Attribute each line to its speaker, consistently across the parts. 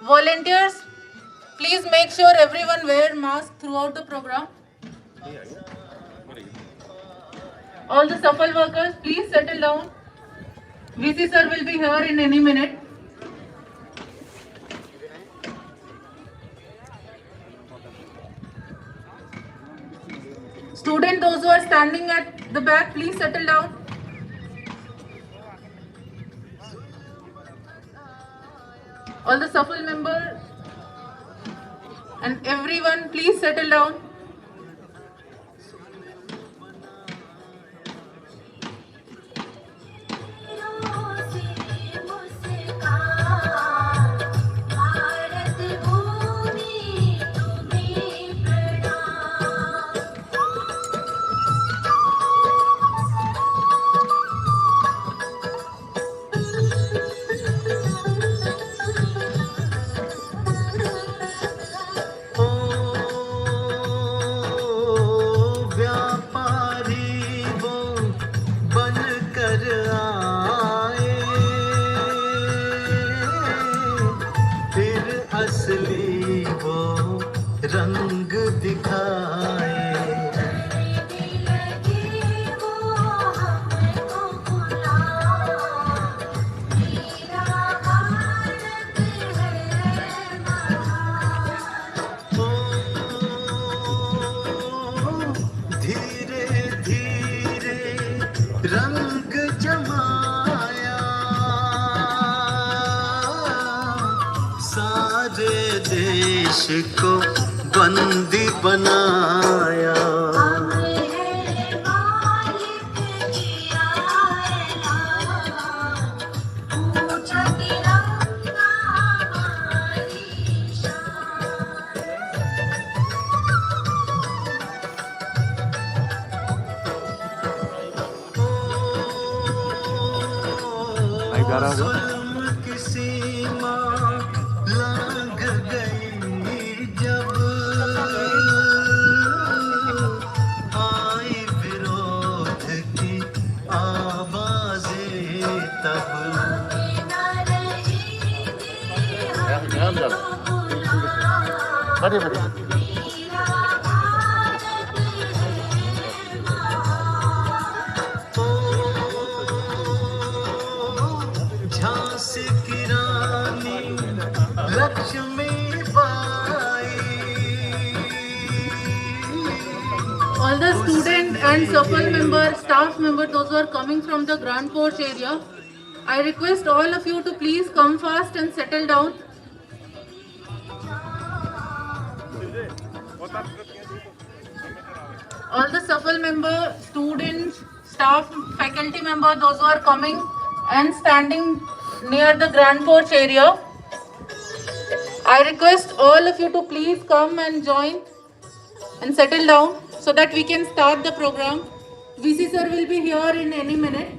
Speaker 1: Volunteers, please make sure everyone wear mask throughout the program. All the shuffle workers, please settle down. VC sir will be here in any minute. Students, those who are standing at the back, please settle down. All the shuffle members and everyone, please settle down.
Speaker 2: रंग दिखाए धीरे धीरे रंग जमाया सारे देश को बंदी बनाया जुल्म की सीमा लांघ गई जब आई विरोध की आवाजें तब झांसी की रानी Lakshmi
Speaker 1: All the student and shuffle member, staff member, those who are coming from the grand porch area, I request all of you to please come fast and settle down. All the shuffle member, students, staff, faculty member, those who are coming and standing near the grand porch area, I request all of you to please come and join and settle down so that we can start the program. VC sir will be here in any minute.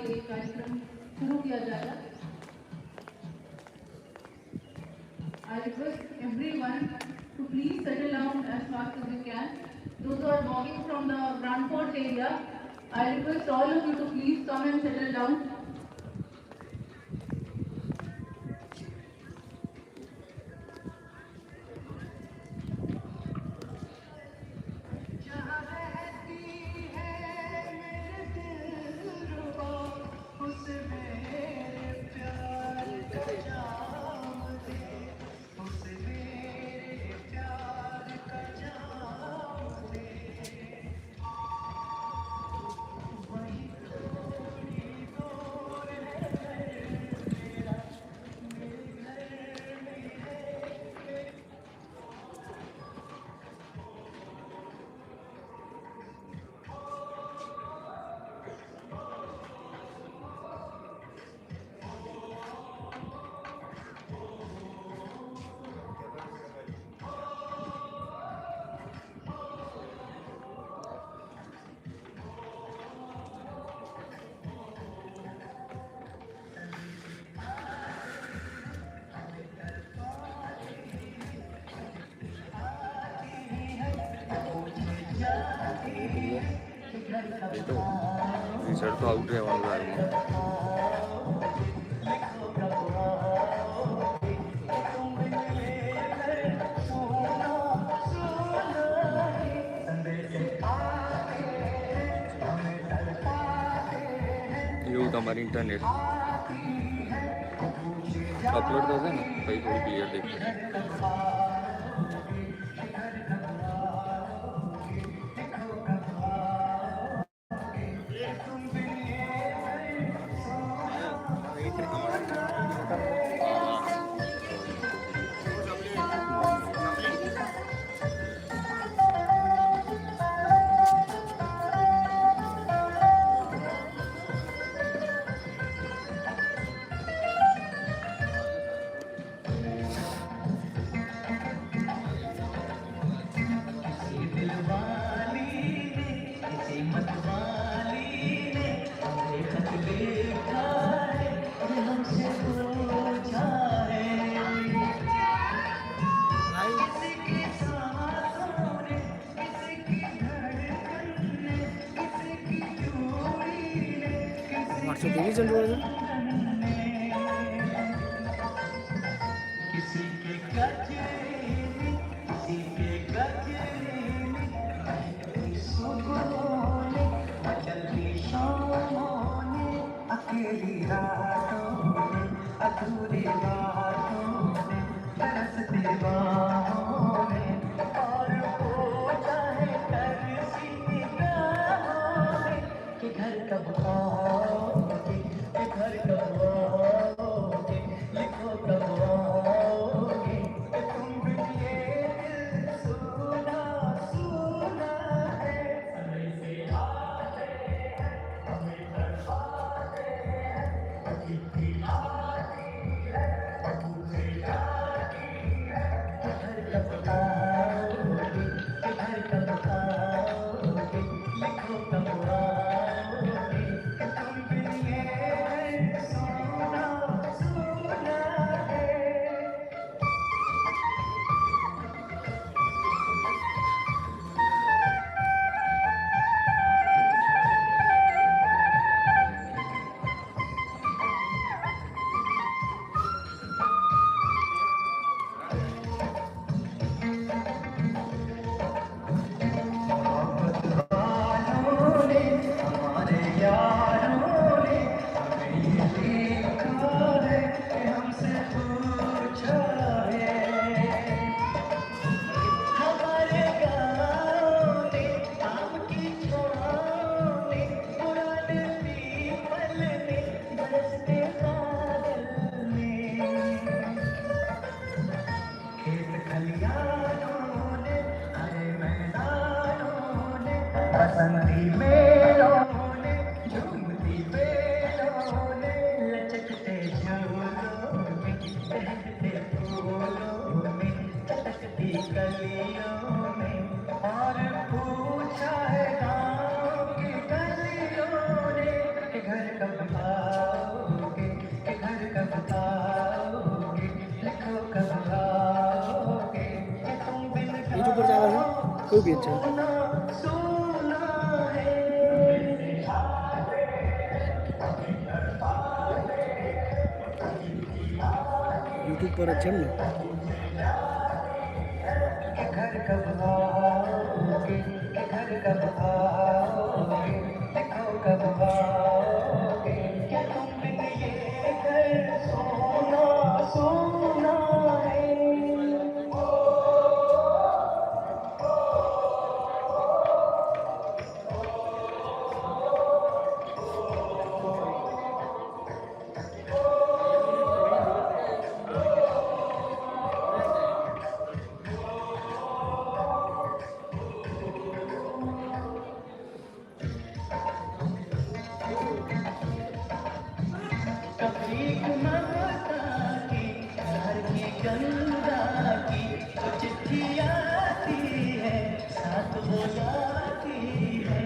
Speaker 1: ये कार्यक्रम शुरू किया जाएगा। I request everyone to please settle down as fast as you can. Those who are walking from the front porch area, I request all of you to please come and settle down.
Speaker 3: Result तो out રહેવાનું લાગે એવું તમારી internet upload થશે ને પછી થોડું clear દેખાય
Speaker 4: घर कब वो भी अच्छा है। यूट्यूब पर अच्छा है ना।
Speaker 2: घर कब आओगे, घर कब आओगे, देखो कब आओगे, क्या तुम बिन ये घर सोना सोना है। कभी ममता की घर की गंगा की जो चिट्ठी आती है साथ हो जाती है।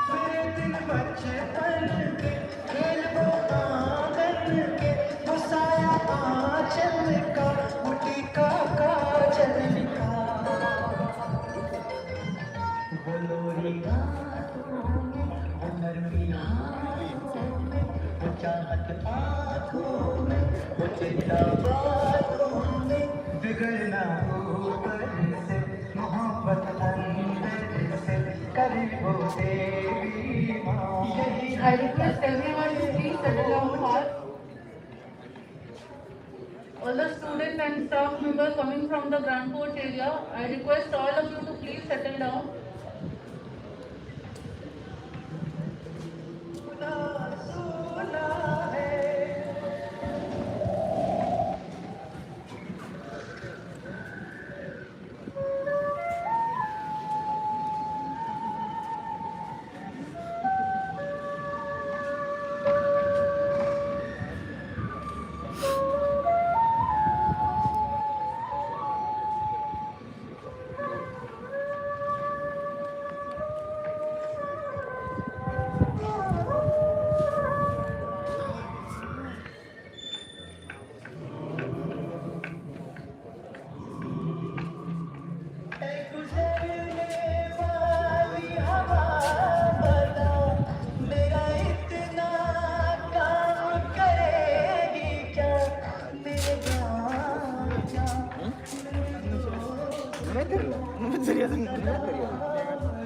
Speaker 2: फिर दिन बचपन के खेल वो आंगन के वो साया आंचल का वो टीका काजल का वो लोरी रातों में वो नरमी हाथों में वो चाहत आँखों में वो चिंता बातों में बिगड़ना ऊपर से मोहब्बत अंदर से करीब हो तेरी माँ यही
Speaker 1: I request everyone to please settle down fast. All the students and staff members coming from the Grand Porch area, I request all of you to please settle down.
Speaker 2: सुना है। गुजरने वाली हवा बता मेरा इतना काम करेगी क्या मेरे गाँव क्या
Speaker 4: ஒன்றும் தெரியாது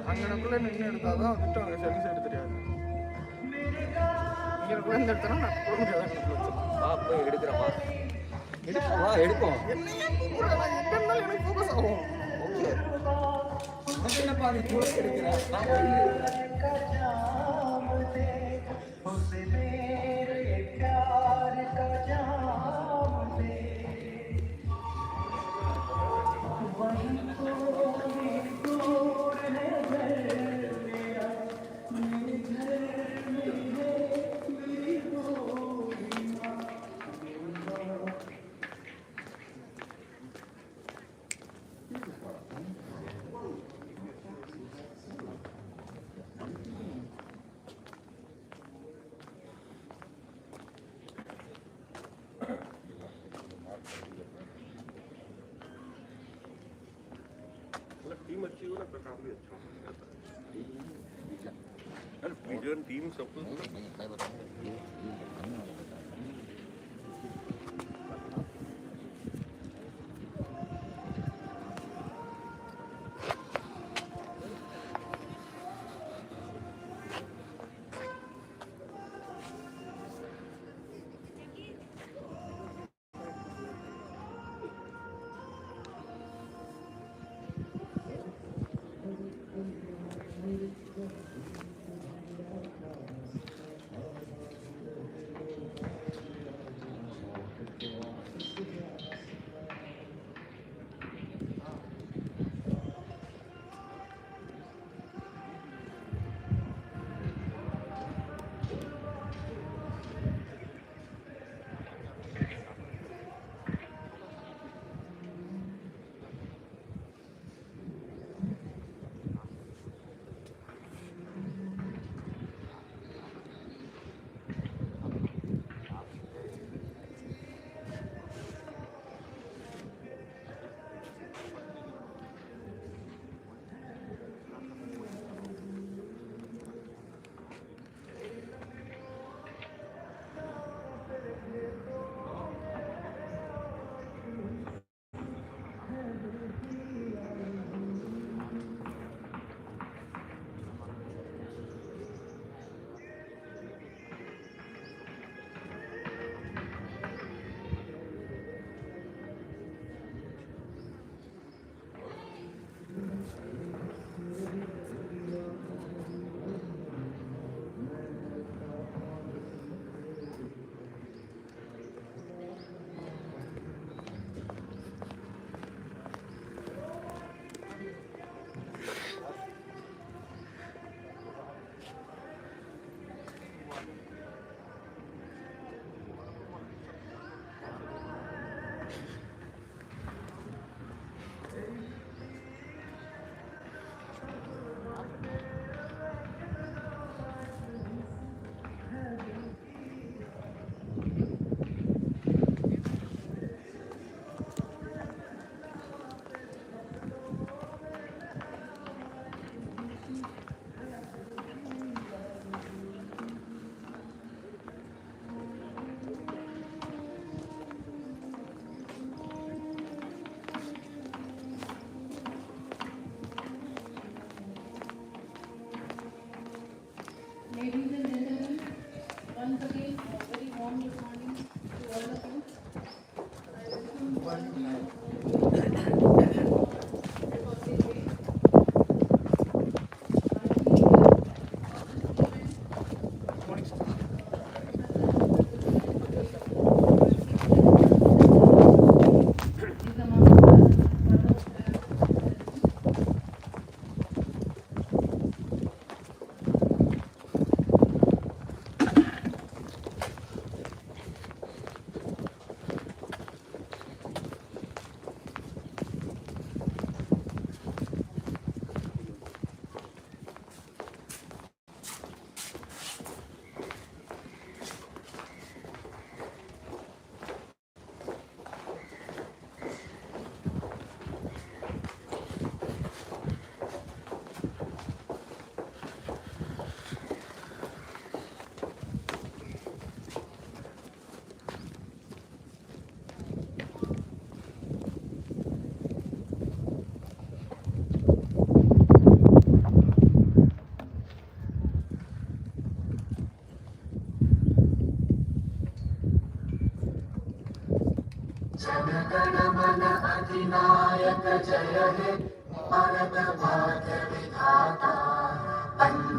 Speaker 4: அங்கனக்குள்ளே நின்று எடுத்தால் தான் வந்துட்டு அவங்க சர்வீஸ் எடுத்து தெரியாது. இங்கனக்குள்ளே இருந்து எடுத்தோன்னா நான் போக முடியாது.
Speaker 3: வா போய் எடுக்கிறவா வா எடுப்போம்.
Speaker 4: என்னையே கூப்பிடுறேன், நான் எங்கே இருந்தாலும் எனக்கு ஃபோக்கஸ் ஆகும்.
Speaker 3: ஓகே உனக்கு என்னப்பா நீ கூட எடுக்கிற நான் போய்
Speaker 2: का जाम दे उसे मेरे प्यार का जाम दे वही कोई दूर है घर मेरा मेरे घर में है मेरी गोरी माँ।
Speaker 5: टीम अच्छी हो ना तो काम भी अच्छा हो जाता है। विजन टीम सब कुछ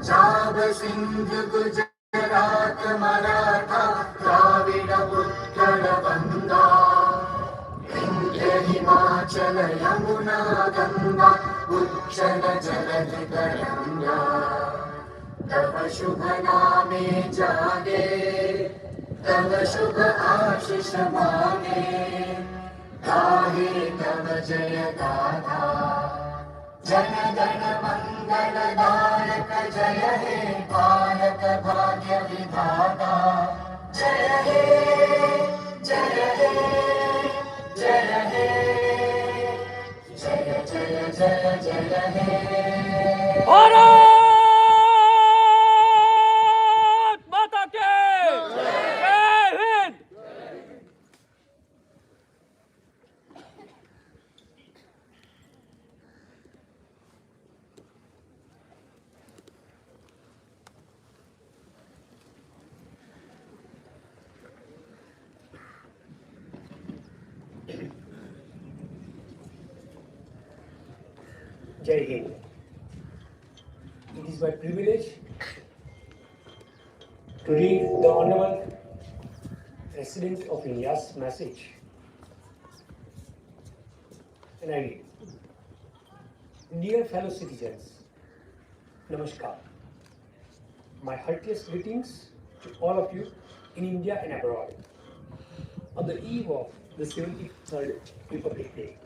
Speaker 2: जाब सिंधु गुजरात मराठा द्राविड उत्कल गंगा विंध्य हिमाचल यमुना गंगा उच्चल जलधि तरंगा तव शुभ नामे जागे तव शुभ आशीष मांगे गाहे तव जय गाथा जन गण मंगलदायक जय हे भारत भाग्य विधाता जय हे जय हे जय हे जय जय जय जय हे
Speaker 3: भारत माता के जय Hind.
Speaker 6: Jai Hind. It is my privilege to read the Honorable President of India's message. And I read, Dear fellow citizens, Namaskar. My heartiest greetings to all of you in India and abroad on the eve of the 73rd Republic Day.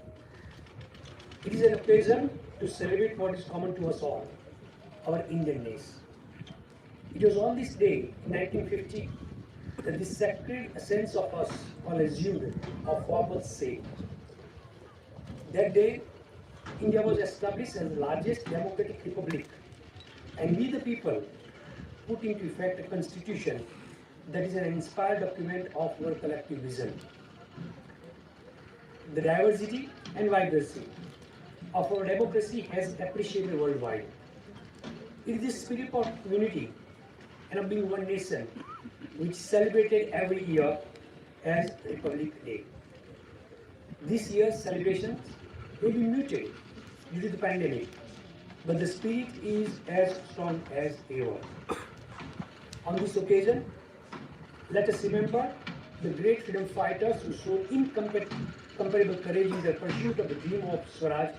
Speaker 6: It is an occasion to celebrate what is common to us all, our Indian race. It was on this day in 1950 that this sacred essence of us all assumed our foremost say. That day, India was established as the largest democratic republic, and we the people put into effect a constitution that is an inspired document of our collective vision. The diversity and vibrancy of our democracy has appreciated worldwide. It is this spirit of unity and of being one nation which celebrated every year as Republic Day. This year's celebrations may be muted due to the pandemic, but the spirit is as strong as ever. On this occasion, let us remember the great freedom fighters who showed incomparable courage in their pursuit of the dream of Swaraj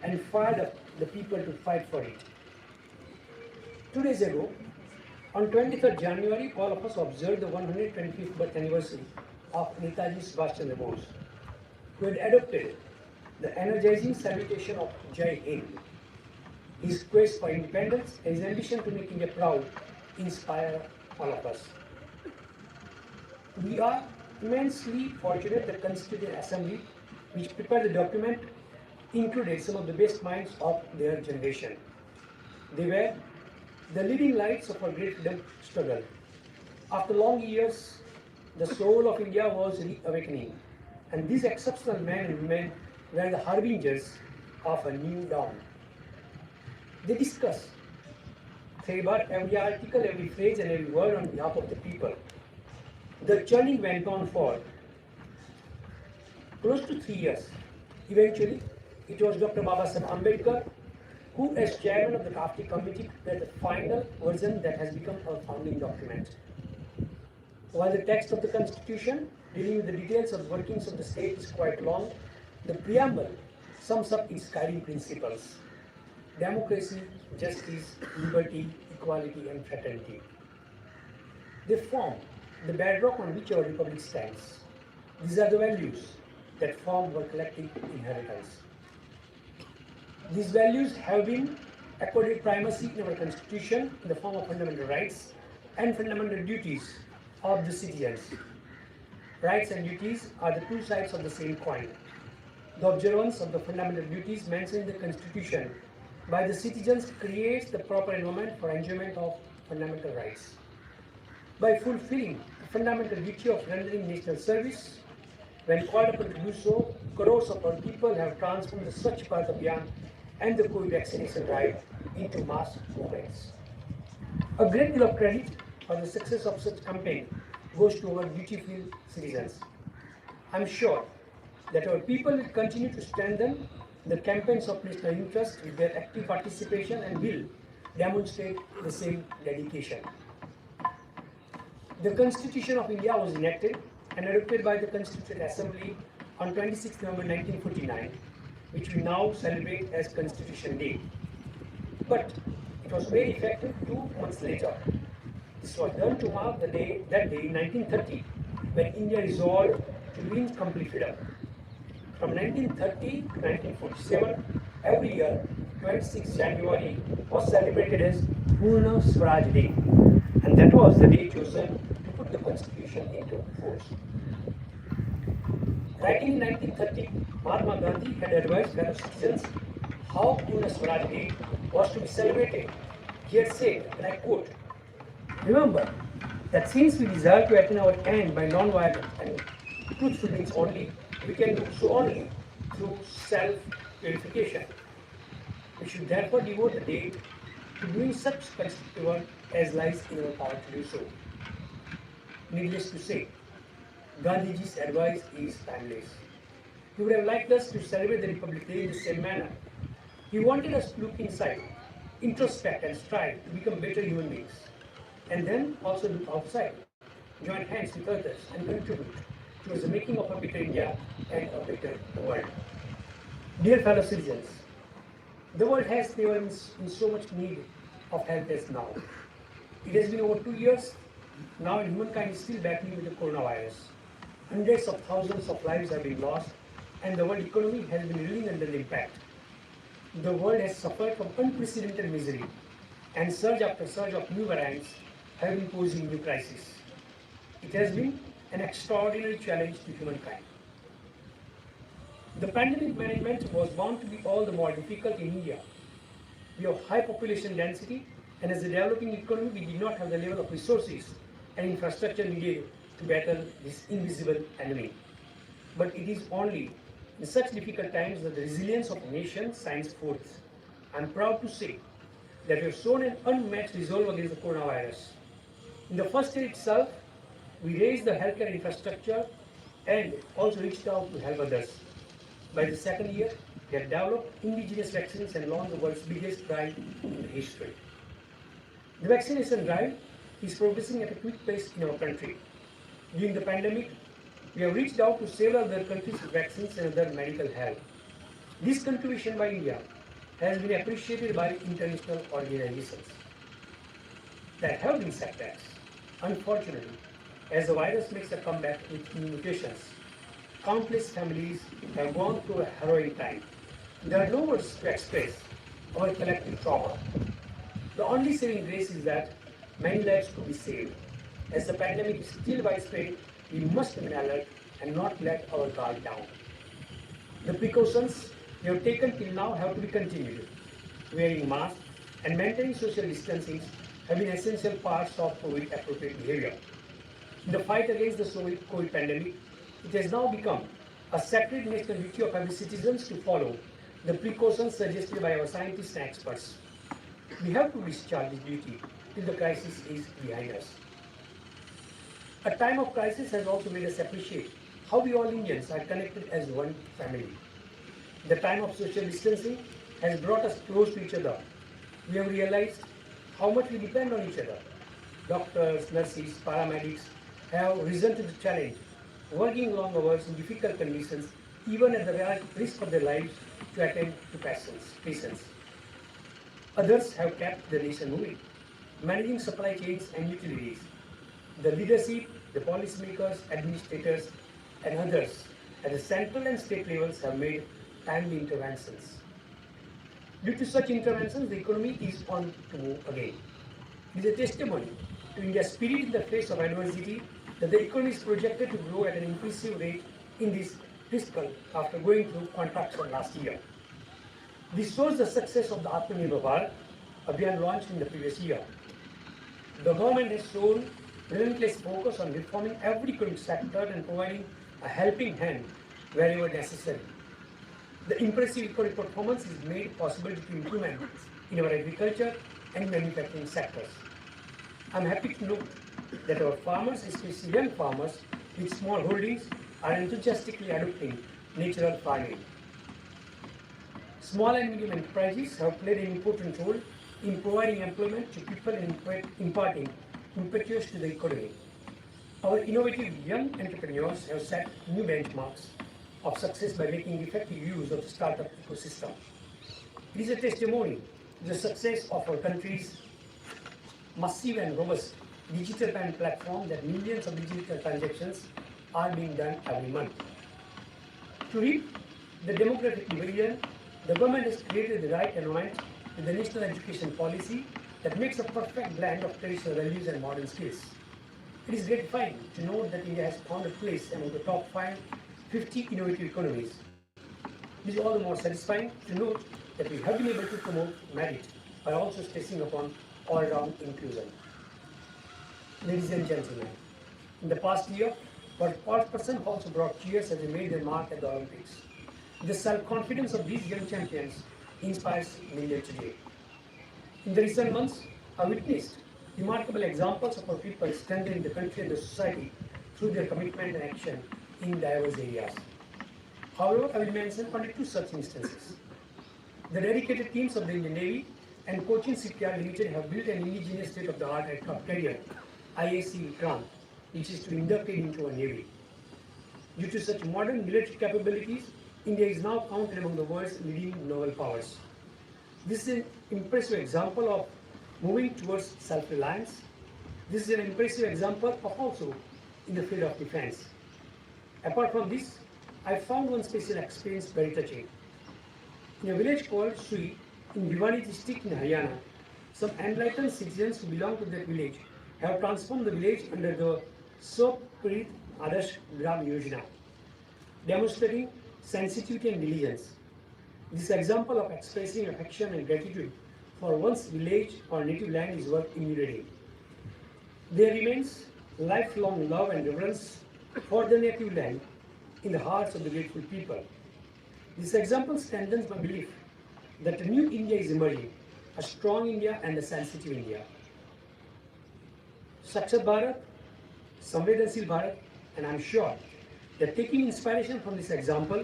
Speaker 6: and fired up the people to fight for it. 2 days ago, on 23rd January, all of us observed the 125th birth anniversary of Netaji Subhash Chandra Bose, who had adopted the energizing salutation of Jai Hind. His quest for independence and his ambition to make India proud inspire all of us. We are immensely fortunate that the Constituent Assembly, which prepared the document, included some of the best minds of their generation. They were the leading lights of our great freedom struggle. After long years, the soul of India was reawakening, and these exceptional men and women were the harbingers of a new dawn. They discussed every article, every phrase, and every word on behalf of the people. The churning went on for close to 3 years. Eventually, it was Dr. Babasaheb Ambedkar who, as chairman of the drafting committee, prepared the final version that has become our founding document. While the text of the Constitution, dealing with the details of the workings of the state, is quite long, the preamble sums up its guiding principles: democracy, justice, liberty, equality, and fraternity. They form the bedrock on which our republic stands. These are the values that form our collective inheritance. These values have been accorded primacy in our constitution in the form of fundamental rights and fundamental duties of the citizens. Rights and duties are the two sides of the same coin. The observance of the fundamental duties mentioned in the constitution by the citizens creates the proper environment for enjoyment of fundamental rights. By fulfilling the fundamental duty of rendering national service, when called upon to do so, crores of our people have transformed the Swachh Bharat Abhiyan and the COVID vaccination drive into mass movements. A great deal of credit for the success of such campaign goes to our dutiful citizens. I am sure that our people will continue to strengthen the campaigns of national interest with their active participation and will demonstrate the same dedication. The Constitution of India was enacted and adopted by the Constituent Assembly on 26 November 1949, which we now celebrate as Constitution Day. But it was made effective 2 months later. This was done to mark that day in 1930, when India resolved to win complete freedom. From 1930 to 1947, every year, 26 January was celebrated as Purna Swaraj Day, and that was the day chosen to put the constitution into force. Writing in 1930, Mahatma Gandhi had advised fellow citizens how Purna Swaraj Day was to be celebrated. He had said, and I quote, "Remember that since we desire to attain our end by non-violent and truthful means only, we can do so only through self-purification. We should therefore devote the day to doing such constructive work as lies in our power to do so." Needless to say, Gandhiji's advice is timeless. He would have liked us to celebrate the Republic Day in the same manner. He wanted us to look inside, introspect and strive to become better human beings, and then also look outside, join hands with others and contribute towards the making of a better India and a better world. Dear fellow citizens, the world has never been in so much need of help as now. It has been over 2 years now and humankind is still battling with the coronavirus. Hundreds of thousands of lives have been lost and the world economy has been reeling under the impact. The world has suffered from unprecedented misery and surge after surge of new variants have been posing new crises. It has been an extraordinary challenge to humankind. The pandemic management was bound to be all the more difficult in India. We have high population density, and as a developing economy, we did not have the level of resources and infrastructure needed to battle this invisible enemy. But it is only in such difficult times that the resilience of a nation shines forth. I am proud to say that we have shown an unmatched resolve against the coronavirus. In the first year itself, we raised the healthcare infrastructure and also reached out to help others. By the second year, we have developed indigenous vaccines and launched the world's biggest drive in history. The vaccination drive is progressing at a quick pace in our country. During the pandemic, we have reached out to several other countries with vaccines and other medical help. This contribution by India has been appreciated by international organizations. There have been setbacks. Unfortunately, as the virus makes a comeback with new mutations, countless families have gone through a harrowing time. There are no words to express our collective trauma. The only saving grace is that many lives could be saved. As the pandemic is still widespread, we must remain alert and not let our guard down. The precautions we have taken till now have to be continued. Wearing masks and maintaining social distancing have been essential parts of COVID-appropriate behavior. In the fight against the COVID pandemic, it has now become a sacred national duty of every citizen to follow the precautions suggested by our scientists and experts. We have to discharge this duty till the crisis is behind us. A time of crisis has also made us appreciate how we all Indians are connected as one family. The time of social distancing has brought us close to each other. We have realized how much we depend on each other. Doctors, nurses, paramedics have risen to the challenge, working long hours in difficult conditions, even at the risk of their lives, to attend to patients. Others have kept the nation moving, managing supply chains and utilities. The leadership, the policymakers, administrators, and others at the central and state levels have made timely interventions. Due to such interventions, the economy is on to move again. It is a testimony to India's spirit in the face of adversity that the economy is projected to grow at an impressive rate in this fiscal after going through contraction last year. This shows the success of the Atmanirbhar Bharat Abhiyan launched in the previous year. The government has shown relentless focus on reforming every economic sector and providing a helping hand wherever necessary. The impressive economic performance is made possible due to improvements in our agriculture and manufacturing sectors. I am happy to note that our farmers, especially young farmers with small holdings, are enthusiastically adopting natural farming. Small and medium enterprises have played an important role in providing employment to people and imparting impetus to the economy. Our innovative young entrepreneurs have set new benchmarks of success by making effective use of the startup ecosystem. It is a testimony to the success of our country's massive and robust digital payment platform that millions of digital transactions are being done every month. To reap the demographic dividend, the government has created the right environment with the national education policy that makes a perfect blend of traditional values and modern skills. It is gratifying to note that India has found a place among the top 50 innovative economies. It is all the more satisfying to note that we have been able to promote merit by also stressing upon all-round inclusion. Ladies and gentlemen, in the past year, about 40% also brought cheers as they made their mark at the Olympics. The self-confidence of these young champions inspires millions today. In the recent months, I witnessed remarkable examples of our people strengthening the country and the society through their commitment and action in diverse areas. However, I will mention only two such instances. The dedicated teams of the Indian Navy and Cochin Shipyard Limited have built an indigenous state-of-the-art aircraft carrier, IAC Vikram, which is to be inducted into a navy. Due to such modern military capabilities, India is now counted among the world's leading naval powers. This is an impressive example of moving towards self-reliance. This is an impressive example of also in the field of defense. Apart from this, I found one special experience very touching. In a village called Sui in Bhiwani district in Haryana, some enlightened citizens who belong to that village have transformed the village under the Swaprit Adarsh Gram Yojana, demonstrating sensitivity and diligence. This example of expressing affection and gratitude for one's village or native land is worth emulating. There remains lifelong love and reverence for the native land in the hearts of the grateful people. This example strengthens my belief that a new India is emerging, a strong India and a sensitive India. Sakshat Bharat, Samvedanshil Bharat, and I am sure that taking inspiration from this example,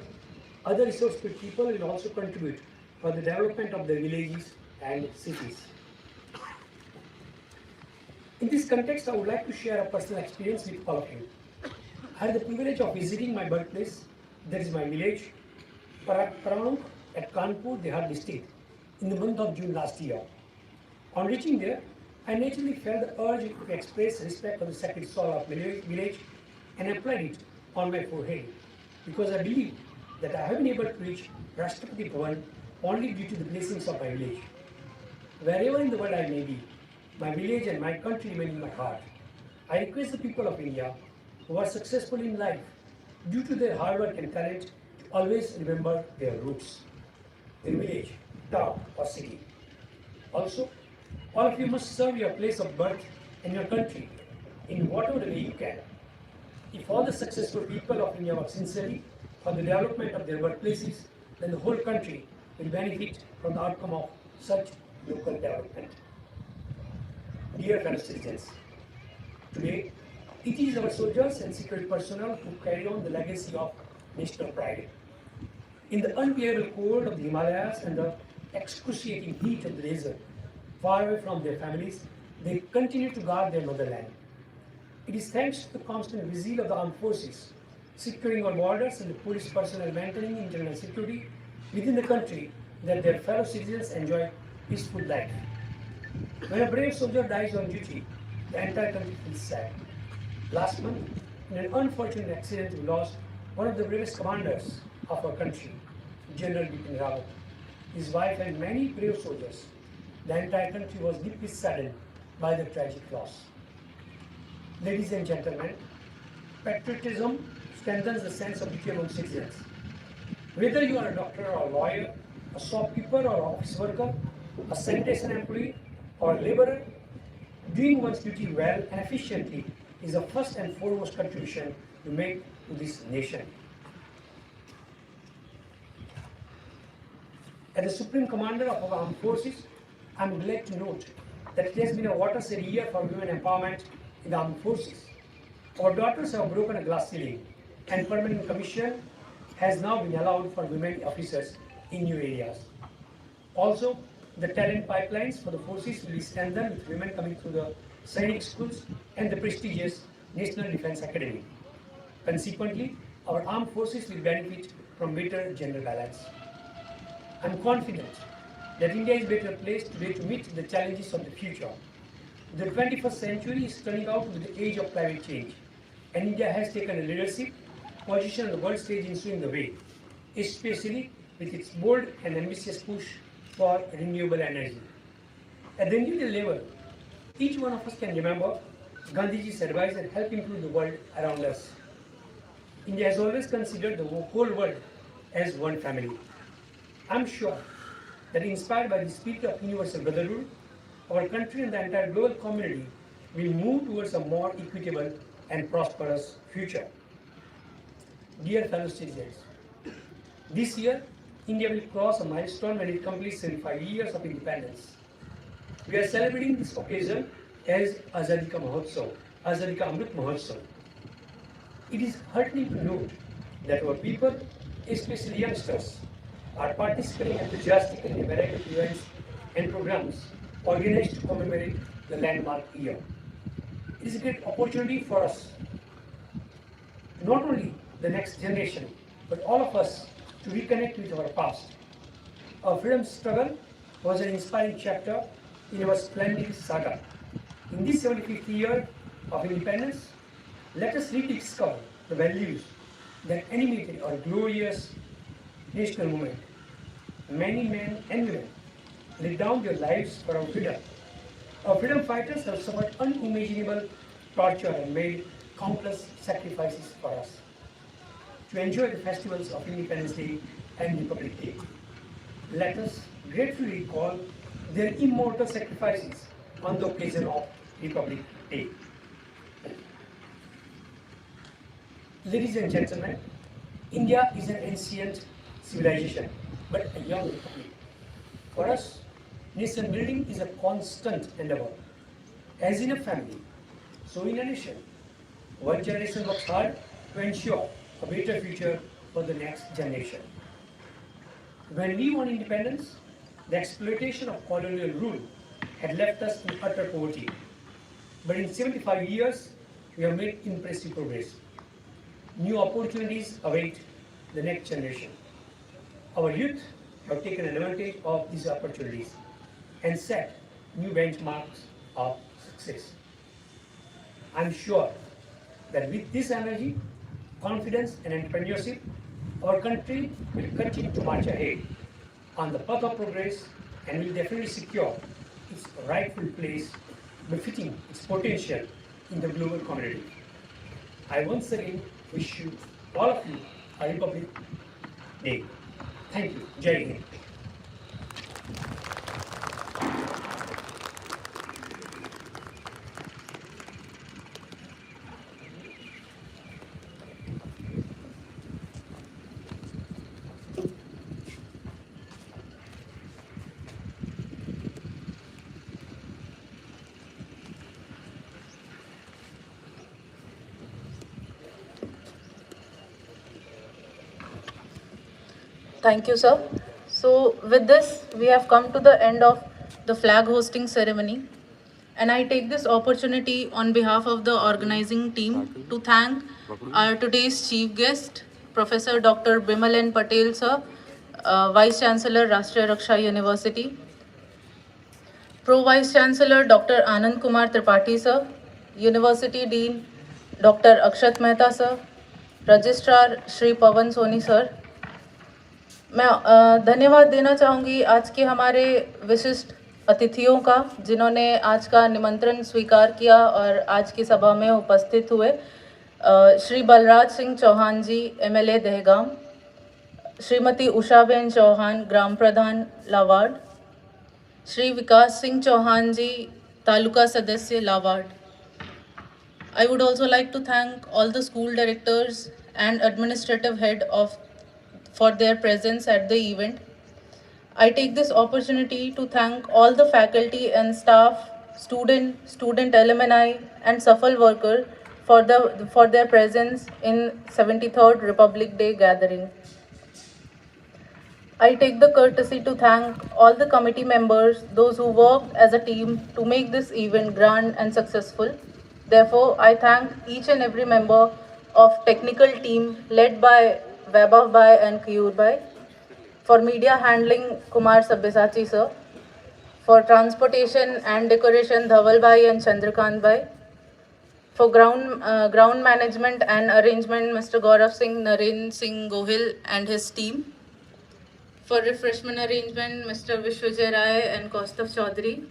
Speaker 6: other resourceful people will also contribute for the development of their villages and cities. In this context, I would like to share a personal experience with all of you. I had the privilege of visiting my birthplace, that is my village, Paranuk at Kanpur, Dehad district, in the month of June last year. On reaching there, I naturally felt the urge to express respect for the sacred soil of my village and applied it on my forehead because I believe that I have been able to reach Rashtriya Bhavan only due to the blessings of my village. Wherever in the world I may be, my village and my country remain in my heart. I request the people of India who are successful in life due to their hard work and talent to always remember their roots, their village, town or city. Also, all of you must serve your place of birth and your country in whatever way you can. If all the successful people of India work sincerely for the development of their workplaces, then the whole country will benefit from the outcome of such local development. Dear fellow citizens, today it is our soldiers and security personnel who carry on the legacy of national pride. In the unbearable cold of the Himalayas and the excruciating heat of the desert, far away from their families, they continue to guard their motherland. It is thanks to the constant vigil of the armed forces, securing our borders and the police personnel maintaining internal security within the country that their fellow citizens enjoy peaceful life. When a brave soldier dies on duty, the entire country feels sad. Last month, in an unfortunate accident, we lost one of the bravest commanders of our country, General Bipin Rawat, his wife and many brave soldiers. The entire country was deeply saddened by the tragic loss. Ladies and gentlemen, patriotism strengthens the sense of duty among citizens. Whether you are a doctor or a lawyer, a shopkeeper or office worker, a sanitation employee or a laborer, doing one's duty well and efficiently is the first and foremost contribution you make to this nation. As the Supreme Commander of our armed forces, I am glad to note that it has been a watershed year for women empowerment in the armed forces. Our daughters have broken a glass ceiling, and permanent commission has now been allowed for women officers in new areas. Also, The talent pipelines for the forces will be strengthened with women coming through the Sainik schools and the prestigious National Defence Academy. Consequently, our armed forces will benefit from better gender balance. I am confident that India is better placed today to meet the challenges of the future. The 21st century is turning out to be the age of climate change, and India has taken a leadership position on the world stage in showing the way, especially with its bold and ambitious push for renewable energy. At the individual level, each one of us can remember Gandhiji's advice and help improve the world around us. India has always considered the whole world as one family. I'm sure that inspired by the spirit of universal brotherhood, our country and the entire global community will move towards a more equitable and prosperous future. Dear fellow citizens, this year, India will cross a milestone when it completes 75 years of independence. We are celebrating this occasion as Azadi Ka Mahotsav, Azadi Ka Amrit Mahotsav. It is heartening to note that our people, especially youngsters, are participating enthusiastically in a variety of events and programs organized to commemorate the landmark year. It is a great opportunity for us, not only the next generation, but all of us to reconnect with our past. Our freedom struggle was an inspiring chapter in our splendid saga. In this 75th year of independence, let us rediscover the values that animated our glorious national movement. Many men and women laid down their lives for our freedom. Our freedom fighters have suffered unimaginable torture and made countless sacrifices for us. To enjoy the festivals of Independence Day and Republic Day, let us gratefully recall their immortal sacrifices on the occasion of Republic Day. Ladies and gentlemen, India is an ancient civilization, but a young republic. For us, nation building is a constant endeavor. As in a family, so in a nation, one generation works hard to ensure a better future for the next generation. When we won independence, the exploitation of colonial rule had left us in utter poverty. But in 75 years, we have made impressive progress. New opportunities await the next generation. Our youth have taken advantage of these opportunities and set new benchmarks of success. I am sure that with this energy, confidence and entrepreneurship, our country will continue to march ahead on the path of progress and will definitely secure its rightful place befitting its potential in the global community. I once again wish you, all of you, a Republic Day. Thank you. Jai Hind.
Speaker 1: Thank you, sir. So with this, we have come to the end of the flag hosting ceremony. And I take this opportunity on behalf of the organizing team to thank our today's chief guest, Professor Dr. Bimal N. Patel, sir, Vice Chancellor, Rashtriya Raksha University, Pro Vice Chancellor, Dr. Anand Kumar Tripathi, sir, University Dean, Dr. Akshat Mehta, sir, Registrar, Shri Pawan Soni, sir. मैं धन्यवाद देना चाहूँगी आज के हमारे विशिष्ट अतिथियों का, जिन्होंने आज का निमंत्रण स्वीकार किया और आज की सभा में उपस्थित हुए। श्री बलराज सिंह चौहान जी, एमएलए दहगाम, श्रीमती उषाबेन चौहान, ग्राम प्रधान लावाड़, श्री विकास सिंह चौहान जी, तालुका सदस्य लावाड़. I would also like to thank all the school directors and administrative head for their presence at the event. I take this opportunity to thank all the faculty and staff, student alumni and Safal worker for their presence in 73rd Republic Day gathering. I take the courtesy to thank all the committee members, those who worked as a team to make this event grand and successful. Therefore, I thank each and every member of technical team led by Vaibhav Bhai and Kiyur Bhai, for media handling Kumar Sabyasachi sir, for transportation and decoration Dhaval Bhai and Chandrakant Bhai, for ground management and arrangement Mr. Gaurav Singh, Naren Singh Gohil and his team, for refreshment arrangement Mr. Vishwajay Rai and Kaustav Chaudhary,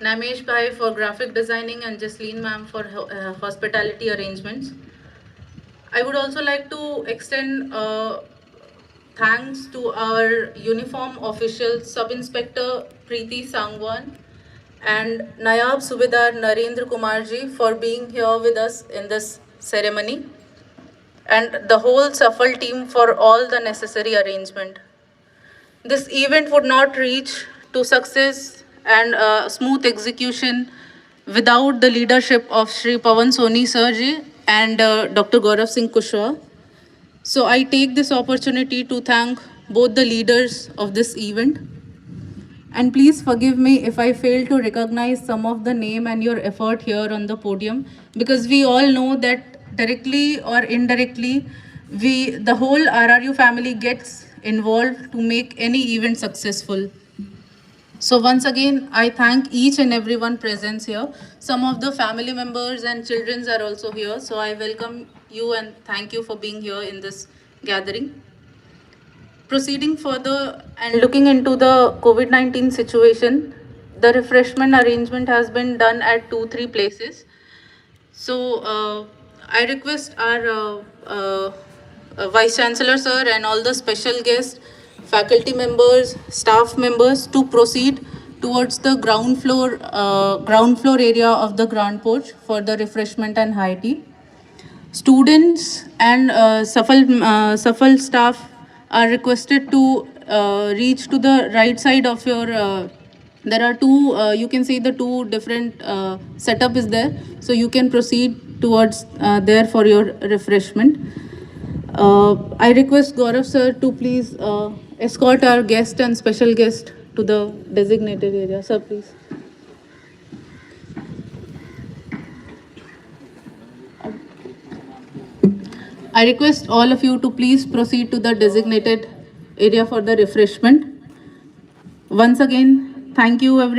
Speaker 1: Namesh Bhai for graphic designing and Jasleen ma'am for hospitality arrangements. I would also like to extend thanks to our uniform official Sub-Inspector Preeti Sangwan and Nayab Subedar Narendra Kumarji for being here with us in this ceremony, and the whole Safal team for all the necessary arrangement. This event would not reach to success and smooth execution without the leadership of Shri Pawan Soni Sirji and Dr. Gaurav Singh Kushwaha. So I take this opportunity to thank both the leaders of this event. And please forgive me if I fail to recognize some of the name and your effort here on the podium, because we all know that directly or indirectly, the whole RRU family gets involved to make any event successful. So once again, I thank each and everyone present here. Some of the family members and children are also here. So I welcome you and thank you for being here in this gathering. Proceeding further and looking into the COVID-19 situation, the refreshment arrangement has been done at 2-3 places. So I request our Vice Chancellor sir and all the special guests, faculty members, staff members to proceed towards the ground floor area of the Grand Porch for the refreshment and high tea. Students and Safal staff are requested to reach to the right side of your. There are two. You can see the two different setup is there, so you can proceed towards there for your refreshment. I request Gaurav sir to please escort our guest and special guest to the designated area. Sir, please. I request all of you to please proceed to the designated area for the refreshment. Once again, thank you everyone.